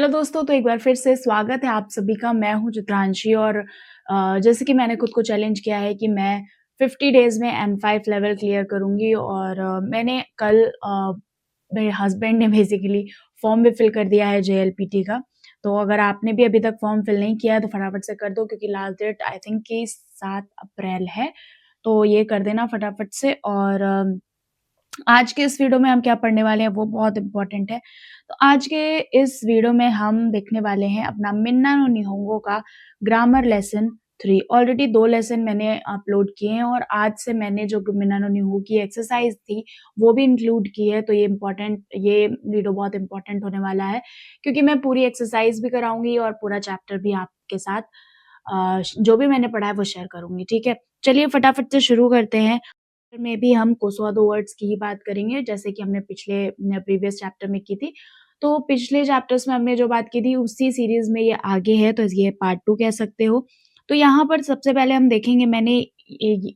Hello दोस्तों, तो एक बार फिर से स्वागत है आप सभी का। मैं हूँ चित्रांशी और जैसे कि मैंने खुद को चैलेंज किया है कि मैं 50 डेज़ में N5 लेवल क्लियर करूँगी और मैंने कल मेरे हस्बैंड ने बेसिकली फॉर्म भी फिल कर दिया है JLPT का। तो अगर आपने भी अभी तक फॉर्म फिल नहीं किया है तो फटाफट से कर दो, क्योंकि लास्ट डेट आई थिंक कि 7 अप्रैल है। तो ये कर देना फटाफट से। और आज के इस वीडियो में हम क्या पढ़ने वाले हैं वो बहुत इम्पोर्टेंट है। तो आज के इस वीडियो में हम देखने वाले हैं अपना मिन्ना नो निहोंगो का ग्रामर लेसन 3। ऑलरेडी 2 लेसन मैंने अपलोड किए हैं और आज से मैंने जो मिन्ना नो निहोंगो की एक्सरसाइज थी वो भी इंक्लूड की है। तो ये वीडियो बहुत इंपॉर्टेंट होने वाला है, क्योंकि मैं पूरी एक्सरसाइज भी कराऊंगी और पूरा चैप्टर भी आपके साथ जो भी मैंने पढ़ा है वो शेयर करूंगी। ठीक है, चलिए फटाफट से शुरू करते हैं। में भी हम कोसोवा वर्ड्स की ही बात करेंगे, जैसे कि हमने प्रीवियस चैप्टर में की थी। तो पिछले चैप्टर्स में हमने जो बात की थी उसी सीरीज में ये आगे है, तो ये पार्ट 2 कह सकते हो। तो यहाँ पर सबसे पहले हम देखेंगे, मैंने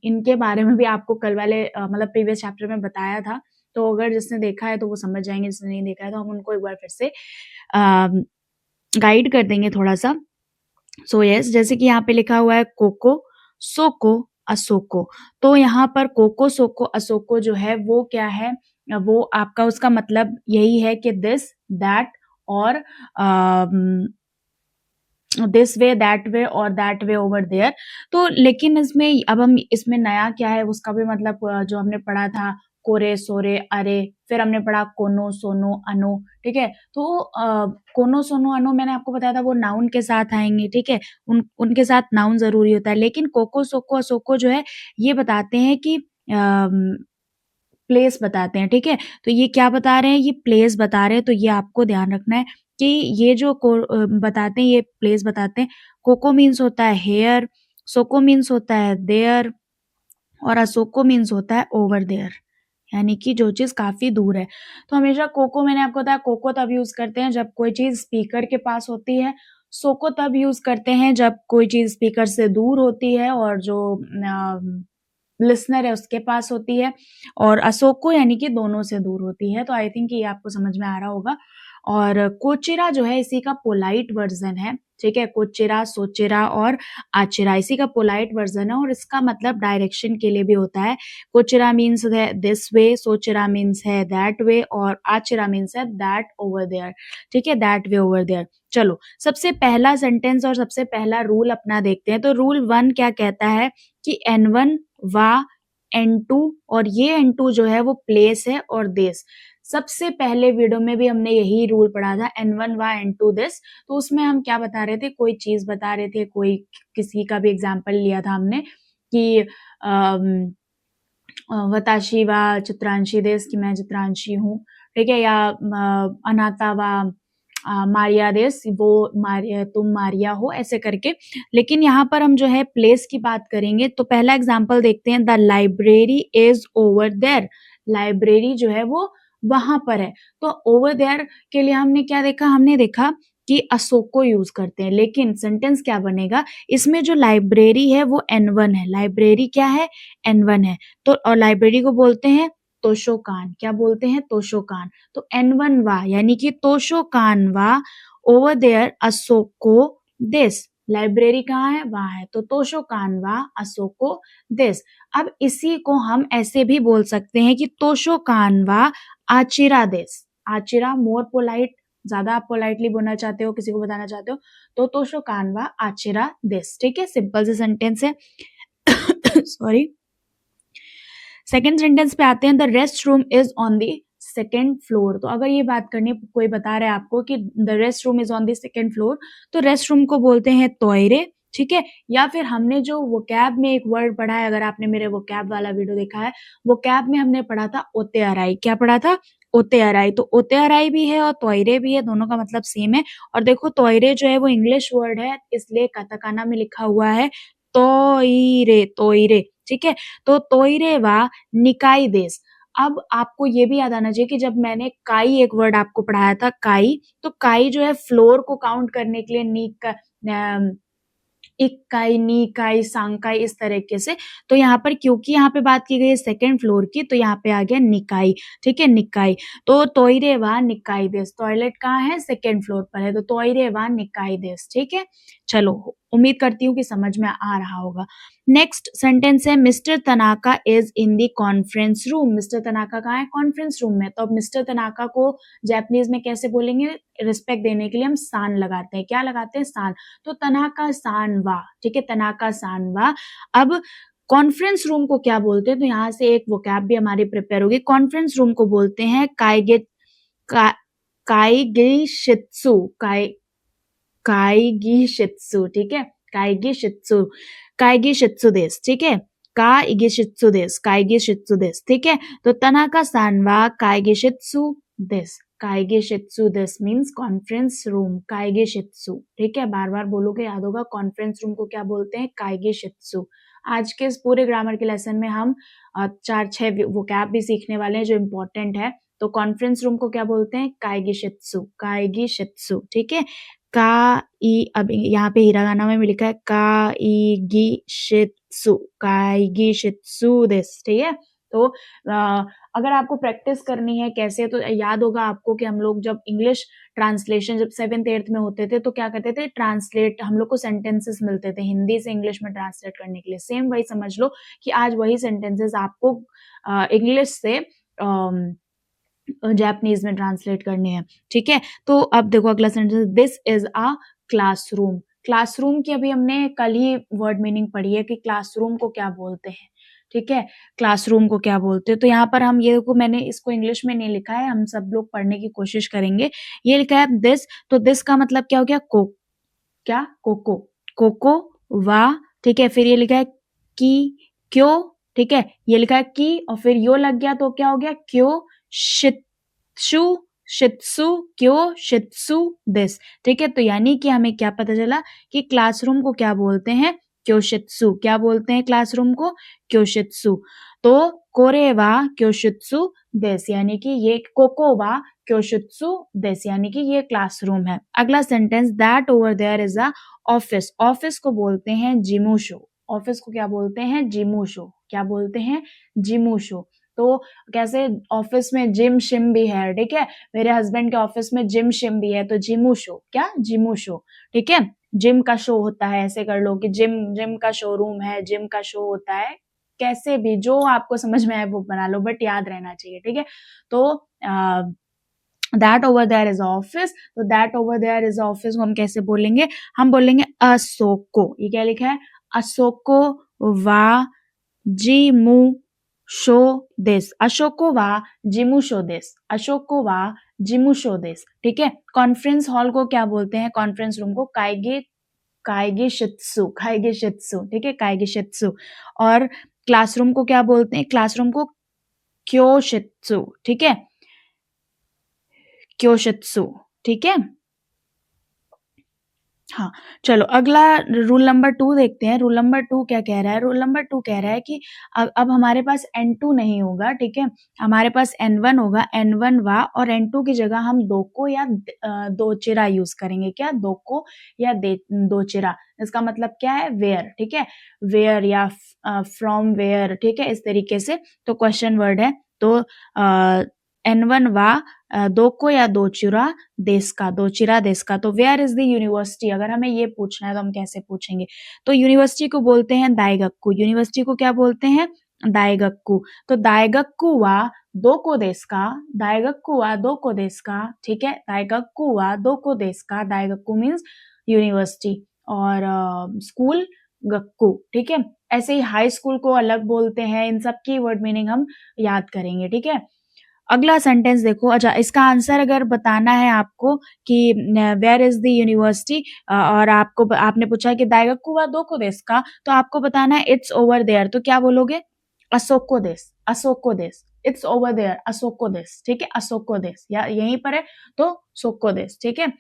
इनके बारे में भी आपको कल वाले मतलब प्रीवियस चैप्टर में बताया था। तो अगर जिसने देखा है तो वो समझ जाएंगे, जिसने नहीं देखा है तो हम उनको एक बार फिर से गाइड कर देंगे थोड़ा सा। सो यस, जैसे कि यहाँ पे लिखा हुआ है कोको सोको असोको। तो यहाँ पर कोको सोको असोको जो है वो क्या है, वो आपका उसका मतलब यही है कि दिस दैट और दिस वे दैट वे और दैट वे ओवर देयर। तो लेकिन इसमें अब हम इसमें नया क्या है उसका भी मतलब जो हमने पढ़ा था कोरे सोरे अरे, फिर हमने पढ़ा कोनो सोनो अनो। ठीक है, तो कोनो सोनो अनो मैंने आपको बताया था वो नाउन के साथ आएंगे। ठीक है, उनके साथ नाउन जरूरी होता है, लेकिन कोको सोको असोको जो है ये बताते हैं कि प्लेस बताते हैं। ठीक है, तो ये क्या बता रहे हैं, ये प्लेस बता रहे हैं। तो ये आपको ध्यान रखना है कि ये जो बताते हैं ये प्लेस बताते हैं। कोको मीन्स होता है हेयर, सोको मीन्स होता है देयर और असोको मीन्स होता है ओवर देयर, यानी कि जो चीज काफी दूर है। तो हमेशा कोको, मैंने आपको बताया कोको तब यूज करते हैं जब कोई चीज स्पीकर के पास होती है, सोको तब यूज करते हैं जब कोई चीज स्पीकर से दूर होती है और जो लिसनर है उसके पास होती है, और असोको यानी कि दोनों से दूर होती है। तो आई थिंक ये आपको समझ में आ रहा होगा। और कोचिरा जो है इसी का पोलाइट वर्जन है। ठीक है, कोचिरा सोचिरा और आचिरा इसी का पोलाइट वर्जन है और इसका मतलब डायरेक्शन के लिए भी होता है। कोचिरा मीन्स है दिस वे, सोचिरा मीन्स है दैट वे और आचिरा मीन्स है दैट ओवर देयर। ठीक है, दैट वे ओवर देयर। चलो सबसे पहला सेंटेंस और सबसे पहला रूल अपना देखते हैं। तो रूल 1 क्या कहता है कि N1 वा N2, और ये N2 जो है वो प्लेस है और देश। सबसे पहले वीडियो में भी हमने यही रूल पढ़ा था, N1 वा N2 दिस। तो उसमें हम क्या बता रहे थे, कोई चीज बता रहे थे, कोई किसी का भी एग्जाम्पल लिया था हमने कि वताशी वा चित्रांशी देश, कि मैं चित्रांशी हूँ। ठीक है, या अनाता वा मारिया देश, वो मारिया, तुम मारिया हो, ऐसे करके। लेकिन यहाँ पर हम जो है प्लेस की बात करेंगे। तो पहला एग्जाम्पल देखते हैं, the library is over there. Library जो है वो वहां पर है। तो ओवर देयर के लिए हमने क्या देखा, हमने देखा कि असोको यूज करते हैं। लेकिन सेंटेंस क्या बनेगा, इसमें जो लाइब्रेरी है वो N1 है। लाइब्रेरी क्या है, N1 है। तो और लाइब्रेरी को बोलते हैं तोशोकान। क्या बोलते हैं, तोशोकान। तो N1 वा यानी कि तोशोकान वा ओवर देयर असोको दिस। लाइब्रेरी कहाँ है, वहां है, तो तोशोकान वा असोको दिस। अब इसी को हम ऐसे भी बोल सकते हैं कि तोशोकान वा आचिरा दिस। आचिरा मोर पोलाइट, ज्यादा आप पोलाइटली बोलना चाहते हो, किसी को बताना चाहते हो, तो तोशोकान वा आचिरा दिस। ठीक है, सिंपल से सेंटेंस है। सॉरी। सेकेंड सेंटेंस पे आते हैं, the rest room is on the second floor. तो अगर ये बात करनी, कोई बता रहा है आपको कि the rest room is on the second floor, तो रेस्ट रूम को बोलते हैं टॉयरे। ठीक है, या फिर हमने जो वोकैब में एक वर्ड पढ़ा है, अगर आपने मेरे वोकैब वाला वीडियो देखा है, वोकैब में हमने पढ़ा था ओते अराई। क्या पढ़ा था, ओते अराई। तो ओते अराई भी है और टॉयरे भी है, दोनों का मतलब सेम है। और देखो टॉयरे जो है वो इंग्लिश वर्ड है, इसलिए काताकाना में लिखा हुआ है तोइरे, तोइरे। ठीक है, तो तोइरे वा निकाई देश। अब आपको ये भी याद आना चाहिए कि जब मैंने काई एक वर्ड आपको पढ़ाया था, काई, तो काई जो है फ्लोर को काउंट करने के लिए इक्काई, नीकाई, सांकाई, इस तरीके से। तो यहाँ पर क्योंकि यहाँ पे बात की गई है सेकंड फ्लोर की, तो यहाँ पे आ गया निकाई, ठीक है, निकाई। तो तोइरे वा निकाई देस, टॉयलेट कहाँ है, सेकंड फ्लोर पर है, तो तोइरे वा निकाई देस, ठीक है। चलो, उम्मीद करती हूँ कि समझ में आ रहा होगा। नेक्स्ट सेंटेंस है mister Tanaka is in the conference room. Mister Tanaka कहाँ है, कॉन्फ्रेंस रूम में। तो अब मिस्टर तनाका को जापानीज में कैसे बोलेंगे, रिस्पेक्ट देने के लिए हम सान लगाते हैं। क्या लगाते हैं, सान। तो तनाका सान वा, ठीक है, तनाका सान वा। अब कॉन्फ्रेंस रूम को क्या बोलते हैं, तो यहाँ से एक वोकैब भी हमारी प्रिपेयर होगी। कॉन्फ्रेंस रूम को बोलते हैं काइगिशित्सु, काइगिशित्सु, ठीक है, काइगिशित्सु, काइगिशित्सु देस, ठीक है, काइगिशित्सु देस, काइगिशित्सु देस, ठीक है। तो तनाका सान वा काइगिशित्सु देस, काइगिशित्सु देस मीन्स कॉन्फ्रेंस रूम, काइगिशित्सु, ठीक है। बार बार बोलोगे, याद होगा। कॉन्फ्रेंस रूम को क्या बोलते हैं, काइगिशित्सु। आज के इस पूरे ग्रामर के लेसन में हम 4-6 वोकैब भी सीखने वाले हैं जो इम्पोर्टेंट है। तो कॉन्फ्रेंस रूम को क्या बोलते हैं, काइगिशित्सु, काइगिशित्सु, ठीक है। अब यहाँ पे हिरागाना में लिखा है काइगिशित्सु, काइगिशित्सु देस, ठीक है। तो अगर आपको प्रैक्टिस करनी है कैसे, तो याद होगा आपको कि हम लोग जब इंग्लिश ट्रांसलेशन जब 7th-8th में होते थे तो क्या करते थे, ट्रांसलेट, हम लोग को सेंटेंसेस मिलते थे हिंदी से इंग्लिश में ट्रांसलेट करने के लिए। सेम वही समझ लो कि आज वही सेंटेंसेस आपको इंग्लिश से जापानीज में ट्रांसलेट करने हैं, ठीक है। तो अब देखो अगला sentence, this is a classroom. Classroom की अभी हमने कल ही वर्ड मीनिंग पढ़ी है कि क्लासरूम को क्या बोलते हैं, ठीक है, क्लासरूम को क्या बोलते हैं। तो यहाँ पर हम ये को, मैंने इसको इंग्लिश में नहीं लिखा है, हम सब लोग पढ़ने की कोशिश करेंगे। ये लिखा है दिस, तो दिस का मतलब क्या हो गया, क्या, कोको, कोको वा, ठीक है। फिर ये लिखा है की, क्यों, ठीक है, ये लिखा है की और फिर यो लग गया तो क्या हो गया, क्यों शित्सु, शित्सु, क्यों शित्सु दिस, ठीक है। तो यानी कि हमें क्या पता चला कि क्लासरूम को क्या बोलते हैं, क्योशित्सु। क्या बोलते हैं क्लासरूम को, क्योशित्सु। तो कोरे वा क्योशित्सु देस, यानी कि ये कोको वा क्योशित्सु देस, यानी कि ये क्लासरूम है। अगला sentence, that over there is a office. Office को बोलते हैं जिमुशो। ऑफिस को क्या बोलते हैं, जिमुशो। क्या बोलते हैं, जिमुशो। तो कैसे, ऑफिस में जिम शिम भी है, ठीक है, मेरे हस्बैंड के ऑफिस में जिम शिम भी है, तो जिमुशो, क्या, जिमुशो, ठीक है। जिम का शो होता है, ऐसे कर लो कि जिम का शोरूम है, जिम का शो होता है, कैसे भी जो आपको समझ में आए वो बना लो, बट याद रहना चाहिए, ठीक है। तो that over there is office, तो that over there is office को हम कैसे बोलेंगे, हम बोलेंगे अशोको। ये क्या लिखा है, अशोको वा जिमुशो देस, अशोको वा जिमुशो देस, अशोको वा जिमुशो देस, ठीक है। कॉन्फ्रेंस हॉल को क्या बोलते हैं, कॉन्फ्रेंस रूम को काइगिशित्सु, काइगिशित्सु, ठीक है, काइगिशित्सु। और क्लासरूम को क्या बोलते हैं, क्लासरूम को क्योशित्सु, ठीक है, क्योशित्सु, ठीक है। हाँ, चलो अगला रूल नंबर 2 देखते हैं। रूल नंबर 2 क्या कह रहा है, रूल नंबर 2 कह रहा है कि अब हमारे पास N2 नहीं होगा, ठीक है, हमारे पास N1 होगा, N1 वा, और N2 की जगह हम दोको या दोचिरा यूज करेंगे। क्या, दोको या दोचिरा, इसका मतलब क्या है, वेयर, ठीक है, वेयर या फ्रॉम वेयर, ठीक है, इस तरीके से। तो क्वेश्चन वर्ड है, तो N1 वा दोको या दोचिरा देश का, दोचिरा देश का। तो वेयर इज द यूनिवर्सिटी, अगर हमें ये पूछना है तो हम कैसे पूछेंगे, तो यूनिवर्सिटी को बोलते हैं दाइगक्कू। यूनिवर्सिटी को क्या बोलते हैं, दाइगक्कू। तो दाइगक्कू वा दोको देश का, दाइगक्कू वा दोको देश का, ठीक है, दाइगक्कू वा दोको देश का, दाइगक्कू मीन्स यूनिवर्सिटी और स्कूल गक्कू, ठीक है। ऐसे ही हाई स्कूल को अलग बोलते हैं। इन सब की वर्ड मीनिंग हम याद करेंगे, ठीक है। अगला सेंटेंस देखो, अच्छा इसका आंसर अगर बताना है आपको कि वेयर इज द यूनिवर्सिटी, और आपने पूछा कि दाइगक्कू वा दोको देश का, तो आपको बताना है इट्स ओवर देयर, तो क्या बोलोगे, अशोको देश, अशोको देश, इट्स ओवर देयर, अशोको देश, ठीक है, अशोको देश, या यहीं पर है तो सोको देश, ठीक है।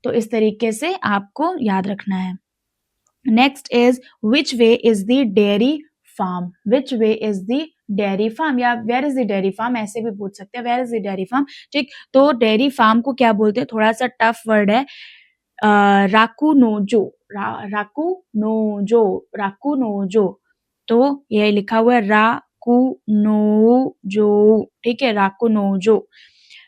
तो इस तरीके से आपको याद रखना है। Next is which way is the dairy farm, which way is the dairy farm, या where is the dairy farm, ऐसे भी पूछ सकते हैं, where is the dairy farm, ठीक। तो डेयरी फार्म को क्या बोलते हैं, थोड़ा सा टफ वर्ड है, राकुनोजो, राकुनोजो, राकुनोजो, तो ये लिखा हुआ है राकुनोजो, ठीक है, राकुनोजो।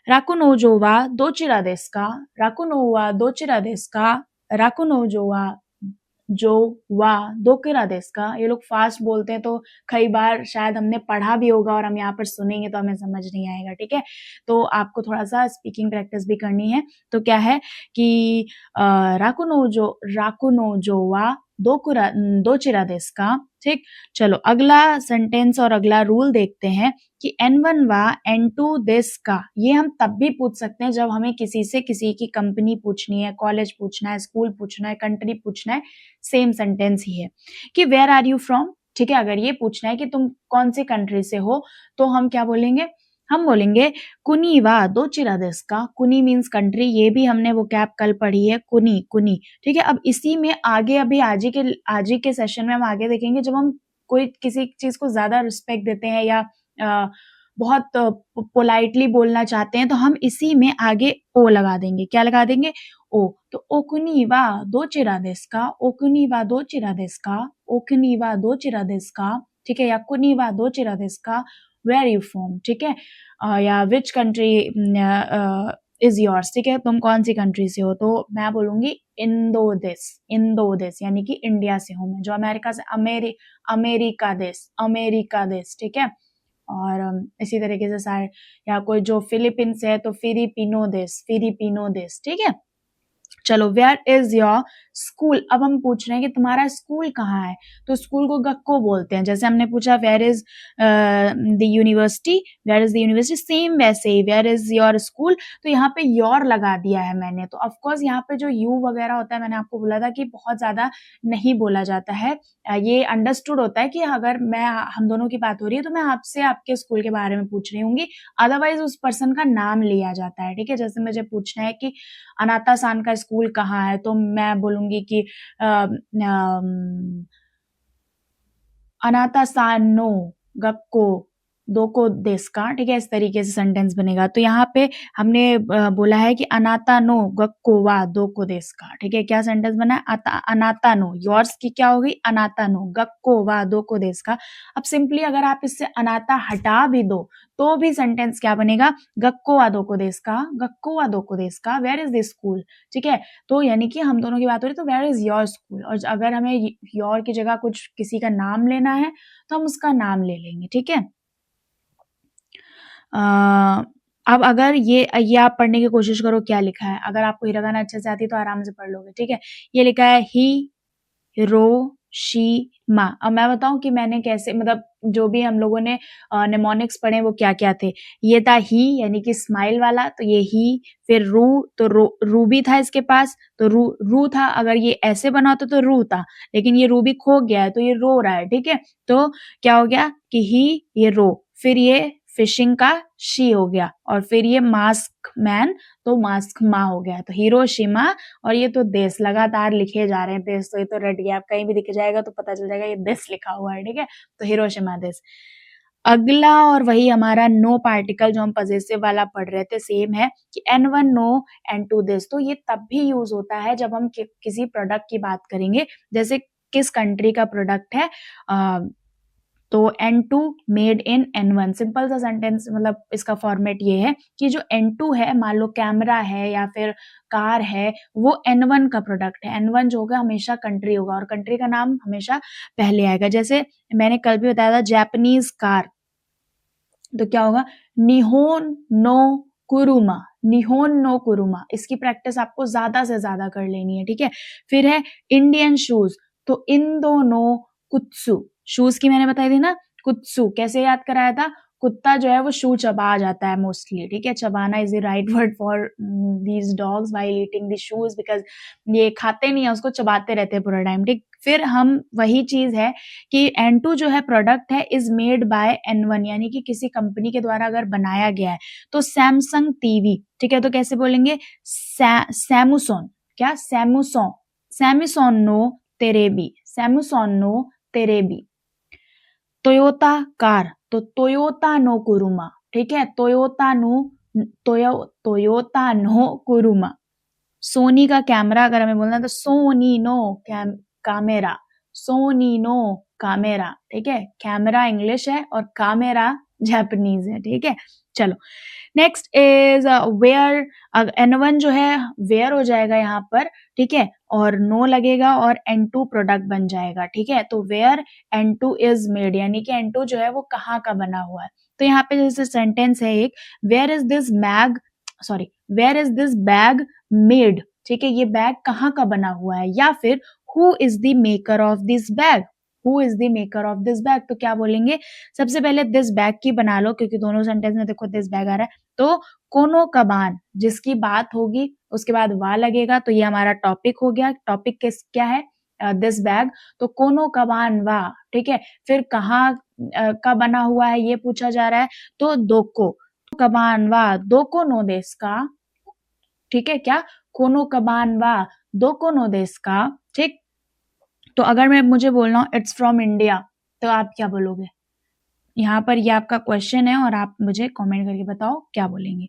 राकुनोजो वा दोचिरा देसु का, राकुनो वा दोचिरा देसु का, राकुनोजो वा जो वा दोकिरा देसु का। ये लोग फास्ट बोलते हैं तो कई बार शायद हमने पढ़ा भी होगा और हम यहाँ पर सुनेंगे तो हमें समझ नहीं आएगा, ठीक है। तो आपको थोड़ा सा स्पीकिंग प्रैक्टिस भी करनी है। तो क्या है कि राकुनोजो वा दोचिरा देसु का, ठीक। चलो अगला सेंटेंस और अगला रूल देखते हैं कि N1 वा N2 देसु का। ये हम तब भी पूछ सकते हैं जब हमें किसी से किसी की कंपनी पूछनी है, कॉलेज पूछना है, स्कूल पूछना है, कंट्री पूछना है, सेम सेंटेंस ही है कि वेयर आर यू फ्रॉम, ठीक है। अगर ये पूछना है कि तुम कौन सी कंट्री से हो तो हम क्या बोलेंगे, हम बोलेंगे कुनी वा दोचिरा देसु का। कुनी मीन्स कंट्री, ये भी हमने वो कैप कल पढ़ी है, कुनी कुनी, ठीक है। अब इसी में आगे अभी आज ही के सेशन में हम आगे देखेंगे जब हम कोई किसी चीज को ज्यादा रिस्पेक्ट देते हैं या बहुत पोलाइटली बोलना चाहते हैं तो हम इसी में आगे ओ लगा देंगे। क्या लगा देंगे, ओ। तो ओकुनी वा दोचिरा देसु का, ओकुनी वा दोचिरा देसु का, ओकुनी वा दोचिरा देसु का, ठीक है। या कुनी वा दोचिरा देसु का, वेयर यू फ्रॉम, ठीक है। या विच कंट्री इज योर्स, ठीक है, तुम कौन सी कंट्री से हो। तो मैं बोलूंगी इंदो देश, यानी कि इंडिया से हूं मैं। जो अमेरिका से, अमेरिका देश, ठीक है। और इसी तरीके से सारे, या कोई जो फिलीपींस से है तो फिलिपिनो देश, ठीक है। चलो वेयर इज योर स्कूल। अब हम पूछ रहे हैं कि तुम्हारा स्कूल कहाँ है, तो स्कूल को गक्को बोलते हैं। जैसे हमने पूछा where is the university, where is the university, same वैसे ही वेयर इज योर स्कूल, तो यहाँ पे योर लगा दिया है मैंने। तो ऑफकोर्स यहाँ पे जो यू वगैरह होता है, मैंने आपको बोला था कि बहुत ज्यादा नहीं बोला जाता है। ये अंडरस्टूड होता है कि अगर हम दोनों की बात हो रही है तो मैं आपसे आपके स्कूल के बारे में पूछ रही हूँ, अदरवाइज उस पर्सन का नाम लिया जाता है, ठीक है। जैसे मुझे पूछना है कि अनाता सान का स्कूल कहाँ है, तो मैं बोलूंगी कि अनाता सान नो गक्को दोको देस का, ठीक है। इस तरीके से सेंटेंस बनेगा। तो यहाँ पे हमने बोला है कि अनाता नो गक्को वा दोको देस का, ठीक है। क्या सेंटेंस बना है, अनाता नो, योर्स की क्या हो गई, अनाता नो, गक्को वा दोको देस का। अब सिंपली अगर आप इससे अनाता हटा भी दो तो भी सेंटेंस क्या बनेगा, गक्को वा दोको देस का, गक्को वा दोको देस का, वेयर इज द स्कूल, ठीक है। तो यानी कि हम दोनों की बात हो रही है तो वेयर इज योर स्कूल, और अगर हमें योर की जगह कुछ किसी का नाम लेना है तो हम उसका नाम ले लेंगे, ठीक है। अब अगर ये आप पढ़ने की कोशिश करो क्या लिखा है। अगर आपको हिरागाना अच्छे से आती है तो आराम से पढ़ लोगे, ठीक है। ये लिखा है हिरोशिमा। अब मैं बताऊं कि मैंने कैसे, मतलब जो भी हम लोगों ने निमोनिक्स पढ़े वो क्या क्या थे। ये था ही यानी कि स्माइल वाला, तो ये ही। फिर रू, तो रू भी था इसके पास, तो रू था। अगर ये ऐसे बना होता तो रू था, लेकिन ये रू भी खो गया है तो ये रो रहा है, ठीक है। तो क्या हो गया कि ही, ये रो, फिर ये फिशिंग का शी हो गया, और फिर ये मास्क मैन तो मास्क मा हो गया। तो हिरोशिमा, और ये तो देश लगातार लिखे जा रहे हैं देश, तो ये तो रट गया। आप कहीं भी दिख जाएगा तो पता चल जाएगा ये देश लिखा हुआ है, ठीक है। तो हिरोशिमा देश। अगला और वही हमारा नो पार्टिकल जो हम पजेसिव वाला पढ़ रहे थे, सेम है कि N1 नो N2 दिस। तो ये तब भी यूज होता है जब हम किसी प्रोडक्ट की बात करेंगे, जैसे किस कंट्री का प्रोडक्ट है, तो N2 made in N1। Simple सा सेंटेंस, मतलब इसका फॉर्मेट ये है कि जो N2 है, मान लो कैमरा है या फिर कार है, वो N1 का प्रोडक्ट है। N1 जो होगा हमेशा कंट्री होगा, और कंट्री का नाम हमेशा पहले आएगा। जैसे मैंने कल भी बताया था जैपनीज कार, तो क्या होगा, निहोन नो कुरुमा, निहोन नो कुरुमा। इसकी प्रैक्टिस आपको ज्यादा से ज्यादा कर लेनी है, ठीक है। फिर है इंडियन शूज, तो इंदो नो कुत्सु। शूज की मैंने बताई थी ना, कुत्सु कैसे याद कराया था, कुत्ता जो है वो शू चबा जाता है मोस्टली, ठीक है। चबाना is the right word for these dogs while eating the shoes, because ये खाते नहीं है, उसको चबाते रहते हैं पूरा टाइम, ठीक। फिर हम वही चीज है कि N2 जो है प्रोडक्ट है इज मेड बाय N1, यानी कि किसी कंपनी के द्वारा अगर बनाया गया है। तो सैमसंग टीवी, ठीक है, तो कैसे बोलेंगे, सैमुसोन, क्या, सैमुसोन, सैमुसोन नो तेरेबी, सैमुसोन नो तेरेबी। टोयोटा कार, तो टोयोटा नो कुरुमा, ठीक है। Toyota no Kuruma. सोनी का कैमरा अगर हमें बोलना है तो सोनी नो कामेरा, सोनी नो कामेरा, ठीक है। कैमरा इंग्लिश है और कामेरा जापानीज है, ठीक है। चलो नेक्स्ट इज वेयर, N1 जो है वेयर हो जाएगा यहाँ पर, ठीक है, और नो लगेगा और N2 प्रोडक्ट बन जाएगा, ठीक है। तो वेयर N2 इज मेड, यानी कि N2 जो है वो कहाँ का बना हुआ है। तो यहाँ पे जैसे सेंटेंस है एक, where is this bag, sorry, where is this bag made, ठीक है, ये बैग कहाँ का बना हुआ है। या फिर who is the maker of this bag, who is the maker of this bag, तो क्या बोलेंगे, सबसे पहले दिस बैग की बना लो, क्योंकि दोनों सेंटेंस में देखो दिस बैग आ रहा है। तो कोनो कबान जिसकी बात होगी उसके बाद वा लगेगा, तो ये हमारा टॉपिक हो गया। टॉपिक किस क्या है, दिस बैग, तो कोनो कबान वा, ठीक है। फिर कहाँ का बना हुआ है ये पूछा जा रहा है, तो दोको कबान वा दोको नो देस का, ठीक है, क्या, कोनो कबान वा दोको नो देस का, ठीक। तो अगर मैं मुझे बोलना हूँ इट्स फ्रॉम इंडिया, तो आप क्या बोलोगे। यहाँ पर ये आपका क्वेश्चन है और आप मुझे कमेंट करके बताओ क्या बोलेंगे।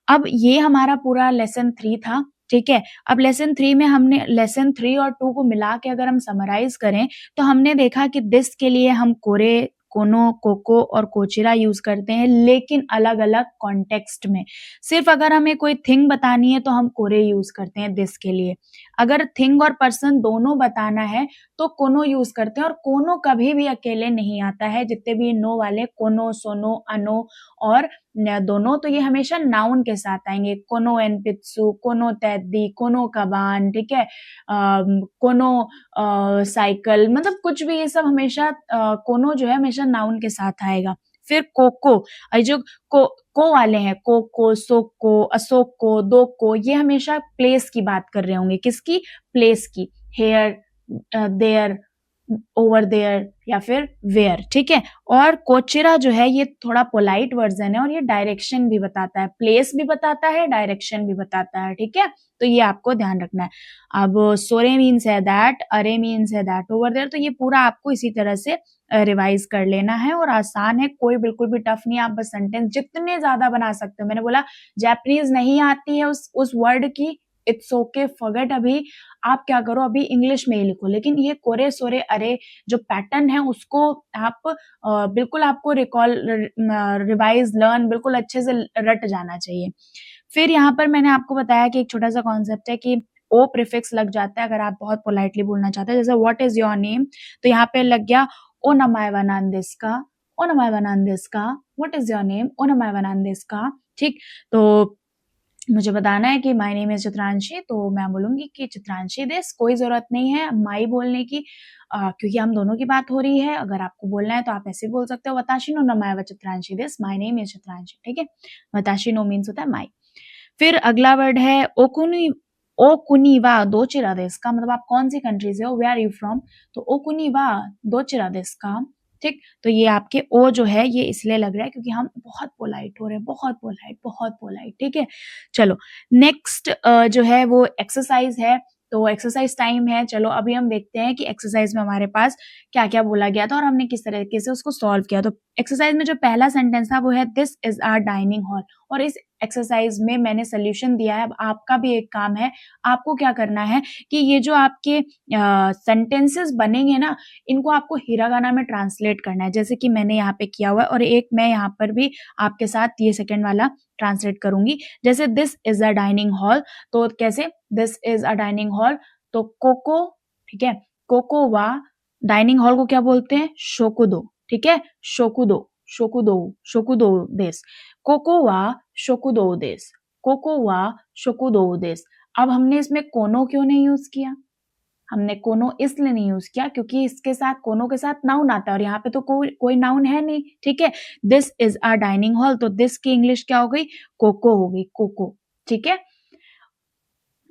अब ये हमारा पूरा लेसन 3 था, ठीक है। अब लेसन 3 में हमने लेसन 3 और 2 को मिला के अगर हम समराइज करें तो हमने देखा कि दिस के लिए हम कोरे, कोनो, कोको और कोचिरा यूज करते हैं, लेकिन अलग अलग कॉन्टेक्स्ट में। सिर्फ अगर हमें कोई थिंग बतानी है तो हम कोरे यूज करते हैं दिस के लिए। अगर थिंग और पर्सन दोनों बताना है तो कोनो यूज करते हैं, और कोनो कभी भी अकेले नहीं आता है। जितने भी नो वाले, कोनो, सोनो, अनो और दोनों, तो ये हमेशा नाउन के साथ आएंगे। कोनो एनपित्सु, कोनो तैदी, कोनो कबान, ठीक है, कोनो साइकिल, मतलब कुछ भी, ये सब हमेशा कोनो जो है हमेशा नाउन के साथ आएगा। फिर कोको, जो को वाले हैं, कोको, सोको, अशोको, दोको, ये हमेशा प्लेस की बात कर रहे होंगे। किसकी, प्लेस की, हेयर, देयर, ओवर देयर या फिर वेयर, ठीक है। और कोचिरा जो है ये थोड़ा पोलाइट वर्जन है और ये डायरेक्शन भी बताता है, प्लेस भी बताता है, डायरेक्शन भी बताता है, ठीक है। तो ये आपको ध्यान रखना है। अब सोरे मीन्स है दैट, अरे मीन्स है दैट ओवर देयर, तो ये पूरा आपको इसी तरह से रिवाइज कर लेना है और आसान है, कोई बिल्कुल भी टफ नहीं है। आप बस सेंटेंस जितने ज्यादा बना सकते हो। मैंने बोला जापानीज नहीं आती है उस वर्ड की, इट्स ओके, फॉरगेट, अभी आप क्या करो, अभी इंग्लिश में ही लिखो, लेकिन ये कोरे सोरे अरे जो पैटर्न है उसको आप बिल्कुल आपको रिकॉल, रिवाइज, लर्न बिल्कुल अच्छे से रट जाना चाहिए। फिर यहाँ पर मैंने आपको बताया कि एक छोटा सा कॉन्सेप्ट है कि ओ प्रीफिक्स लग जाता है अगर आप बहुत पोलाइटली बोलना चाहते हैं। जैसे व्हाट इज योर नेम, तो यहाँ पे लग गया ओ नमाय वनान का, ओ नमाय वनान का, व्हाट इज योर नेम, ओ नमाय वनान का, ठीक। तो मुझे बताना है कि माय नेम इज चित्रांशी, तो मैं बोलूंगी कि चित्रांशी देस, कोई जरूरत नहीं है माई बोलने की, क्योंकि हम दोनों की बात हो रही है। अगर आपको बोलना है तो आप ऐसे बोल सकते हो, वताशी नो नमाय व चित्रांशी देस, माय नेम इज चित्रांशी, ठीक है। वताशी नो मीन्स होता है माई। फिर अगला वर्ड है ओकुनी, ओकुनीवा दोचिरा देस का, मतलब आप कौन सी कंट्री से हो, वेयर आर यू फ्रॉम, तो ओकुनीवा दोचिरा देस का, ठीक। तो ये आपके ओ जो है ये इसलिए लग रहा है क्योंकि हम बहुत पोलाइट हो रहे हैं, बहुत पोलाइट, बहुत पोलाइट, ठीक है। चलो नेक्स्ट जो है वो एक्सरसाइज है, तो एक्सरसाइज टाइम है। चलो अभी हम देखते हैं कि एक्सरसाइज में हमारे पास क्या क्या बोला गया था और हमने किस तरीके से उसको सॉल्व किया। तो एक्सरसाइज में जो पहला सेंटेंस था वो है this is our dining hall, और इस एक्सरसाइज में मैंने सोल्यूशन दिया है। अब आपका भी एक काम है, आपको क्या करना है कि ये जो आपके सेंटेंसेस बनेंगे ना, इनको आपको हिरागाना में ट्रांसलेट करना है, जैसे कि मैंने यहाँ पे किया हुआ है। और एक मैं यहाँ पर भी आपके साथ ये सेकंड वाला ट्रांसलेट करूंगी। जैसे this is a dining hall, तो कैसे, this is a dining hall, तो कोको, ठीक है, कोको वा डाइनिंग हॉल को क्या बोलते हैं, शोकुदो, ठीक है, शोकुदो, शोकुदो, शोकुदो देस, कोको वा शोकुदो देस, कोको वा शोकुदो देस। अब हमने इसमें कोनो क्यों नहीं यूज किया, हमने कोनो इसलिए नहीं यूज किया क्योंकि इसके साथ, कोनो के साथ नाउन आता है और यहाँ पे तो कोई नाउन है नहीं, ठीक है। This is a dining hall, तो दिस की इंग्लिश क्या हो गई, कोको हो गई, कोको, ठीक है।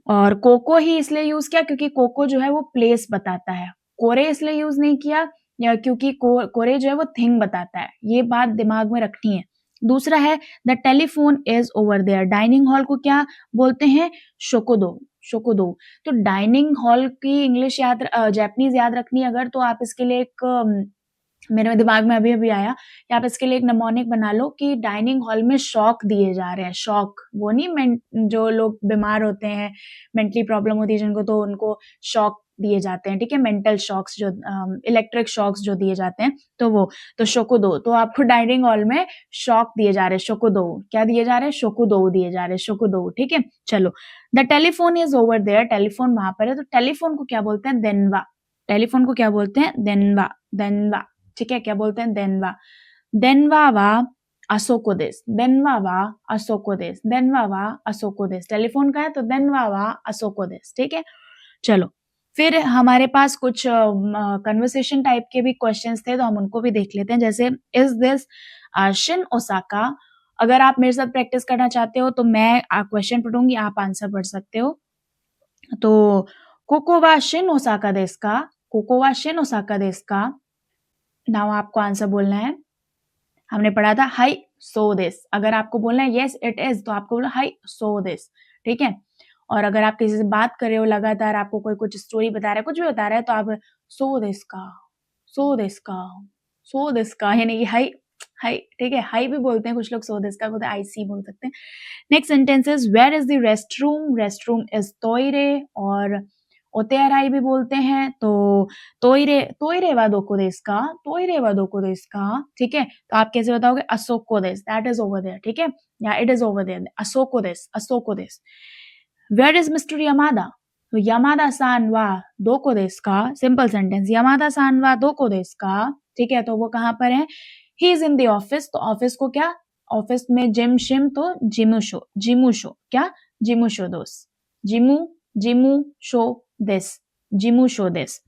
और कोको ही इसलिए यूज किया क्योंकि कोको जो है वो प्लेस बताता है। कोरे इसलिए यूज नहीं किया क्योंकि कोरे जो है वो थिंग बताता है। ये बात दिमाग में रखनी है। दूसरा है the telephone is over there, dining hall को क्या बोलते हैं, शोकोदो, शोकोदो। तो डाइनिंग हॉल की इंग्लिश याद, जापानीज याद रखनी अगर, तो आप इसके लिए एक मेरे दिमाग में अभी-अभी आया कि आप इसके लिए एक निमोनिक बना लो कि डाइनिंग हॉल में शॉक दिए जा रहे हैं, शॉक। वो नहीं जो लोग बीमार होते हैं, मेंटली प्रॉब्लम होती है जिनको, तो उनको शॉक दिए जाते हैं, ठीक है? मेंटल शॉक्स जो इलेक्ट्रिक शॉक्स जो दिए जाते हैं, तो वो। तो शोकुदो, तो आपको डाइनिंग हॉल में शॉक दिए जा रहे हैं, शोकुदो। क्या दिए जा रहे हैं? शोकुदो दिए जा रहे हैं, शोकुदो, ठीक है? चलो, the telephone is over there, telephone वहां पर है, तो टेलीफोन को क्या बोलते हैं? देनवा। टेलीफोन को क्या बोलते हैं? देनवा, देनवा, ठीक है? क्या बोलते हैं? देनवा। देनवा वा असोको देस, देनवा वा असोको देस, देनवा वा असोको देस। टेलीफोन का है तो देनवा वा असोको देस, ठीक है? चलो, फिर हमारे पास कुछ कन्वर्सेशन टाइप के भी क्वेश्चंस थे, तो हम उनको भी देख लेते हैं। जैसे इज दिस शिन ओसाका? अगर आप मेरे साथ प्रैक्टिस करना चाहते हो तो मैं क्वेश्चन पढ़ूंगी, आप आंसर पढ़ सकते हो। तो कोको वा शिन ओसाका देस का, कोको वा शिन ओसाका देस का। नाउ आपको आंसर बोलना है। हमने पढ़ा था हाई सो दिस। अगर आपको बोलना है यस इट इज, तो आपको बोलना हाई सो दिस, ठीक है? और अगर आप किसी से बात कर रहे हो लगातार, आपको कोई कुछ स्टोरी बता रहा है, कुछ भी बता रहा है, तो आप सो दिस का, सो दिस का, सो दिस का, यानी कि हाई, हाई, ठीक है? हाई भी बोलते हैं कुछ लोग, सो दिस का बोलते हैं, आई सी बोल सकते हैं। Next sentence is where is the rest room? Rest room is तोइरे, और ओतेराई भी बोलते हैं, तो तोइरे, तोइरे वा दोको देस का, तोइरे वा दोको देस का, ठीक है? तो आप कैसे बताओगे? असोको देस, दैट इज ओवर देयर, ठीक है? या इट इज ओवर देयर, असोको देस, असोको देस। Where is mister Yamada? तो यमादा सान वा दोको देस का, सिंपल सेंटेंस, यमादा सान वा दोको देस का, ठीक है? तो वो कहाँ पर है? He is in the office, तो ऑफिस को क्या? ऑफिस में जिम शिम, तो जिमुशो, जिमुशो, क्या? जिमुशो दोस, जिमू, जिमू शो दिस, जिमू शो दिस।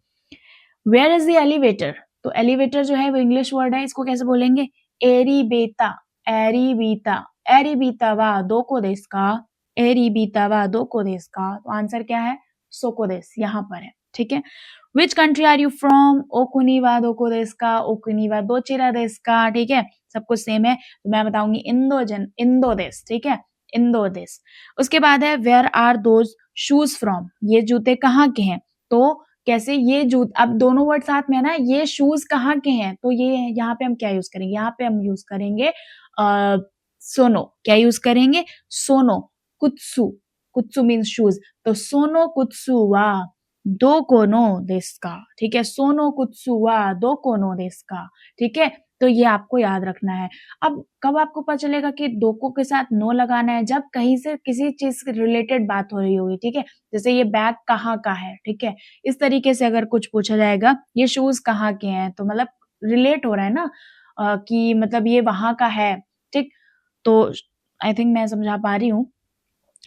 Where is the elevator? तो एलिवेटर जो है वो इंग्लिश वर्ड है, इसको कैसे बोलेंगे? एरीबेता, एरीबीता, एरीबीता वा दोको देस का, एरीबीता वा दोको देस का। तो आंसर क्या है? सोको देस, यहाँ पर है, ठीक है? Which country are you from? ओकुनी वा दोको देस का, ओकुनी वा दोचिरा देस का, ठीक है? सब कुछ सेम है, तो मैं बताऊंगी इंदोजन, इंदो देश, ठीक है? इंदो देश। उसके बाद है where are those shoes from? ये जूते कहाँ के हैं? तो कैसे ये जूत, अब दोनों वर्ड साथ में है ना, ये शूज कहाँ के हैं? तो ये यहाँ पे हम क्या यूज करेंगे? यहाँ पे हम यूज करेंगे सोनो। क्या यूज करेंगे? सोनो कुत्सु, कुत्सु मीन्स शूज, तो सोनो कुत्सु वा दो कोनो देस्का, ठीक है? सोनो कुत्सु वा दो कोनो देस्का, ठीक है? तो ये आपको याद रखना है। अब कब आपको पता चलेगा कि दोको के साथ नो लगाना है? जब कहीं से किसी चीज से रिलेटेड बात हो रही होगी, ठीक है? जैसे ये बैग कहाँ का है, ठीक है? इस तरीके से अगर कुछ पूछा जाएगा, ये शूज कहाँ के हैं, तो मतलब रिलेट हो रहा है ना, कि मतलब ये वहां का है, ठीक? तो आई थिंक मैं समझा पा रही हूँ।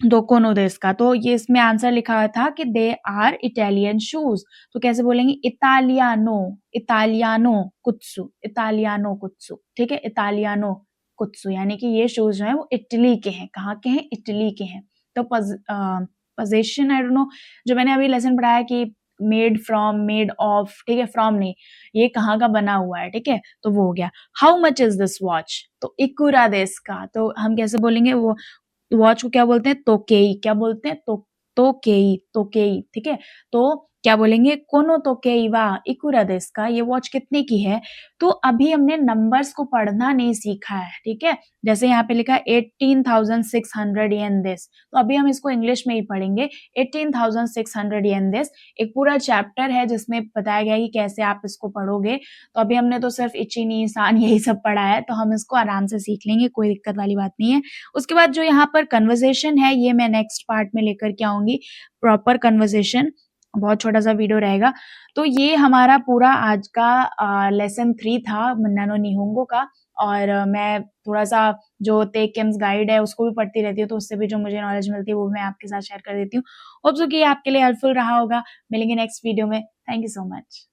दोकोनो देश का, तो ये इसमें आंसर लिखा हुआ था कि दे आर इटालियन शूज, तो कैसे बोलेंगे? इतालियानो, इतालियानो कुत्सु, इतालियानो कुत्सु, ठीक है? इतालियानो कुत्सु, यानी कि ये शूज जो है वो इटली के हैं। कहाँ के हैं? इटली के हैं। तो पोजीशन, आई डोंट नो, जो मैंने अभी लेसन पढ़ाया कि मेड फ्रॉम, मेड ऑफ, ठीक है? फ्रॉम नहीं, ये कहाँ का बना हुआ है, ठीक है? तो वो हो गया। How much is this watch? तो इकुरा देश का, तो हम कैसे बोलेंगे? वो वॉच को क्या बोलते हैं? तोकेई। क्या बोलते हैं? तोकेई, तोकेई, ठीक है? तो क्या बोलेंगे? कोनो तोकेई वा इकुरा देस का, ये वॉच कितने की है? तो अभी हमने नंबर्स को पढ़ना नहीं सीखा है, ठीक है? जैसे यहाँ पे लिखा है 18,600 येन दिस, तो अभी हम इसको इंग्लिश में ही पढ़ेंगे। 18,600 येन दिस एक पूरा चैप्टर है जिसमें बताया गया है कि कैसे आप इसको पढ़ोगे। तो अभी हमने तो सिर्फ इचिनी सान यही सब पढ़ा है, तो हम इसको आराम से सीख लेंगे, कोई दिक्कत वाली बात नहीं है। उसके बाद जो यहाँ पर कन्वर्सेशन है, ये मैं नेक्स्ट पार्ट में लेकर के आऊंगी, प्रॉपर कन्वर्सेशन, बहुत छोटा सा वीडियो रहेगा। तो ये हमारा पूरा आज का लेसन 3 था मन्नानो निहोंगो का, और मैं थोड़ा सा जो तेकेम्स गाइड है उसको भी पढ़ती रहती हूँ, तो उससे भी जो मुझे नॉलेज मिलती है वो मैं आपके साथ शेयर कर देती हूँ। होप सो कि आपके लिए हेल्पफुल रहा होगा। मिलेंगे नेक्स्ट वीडियो में। Thank you so much.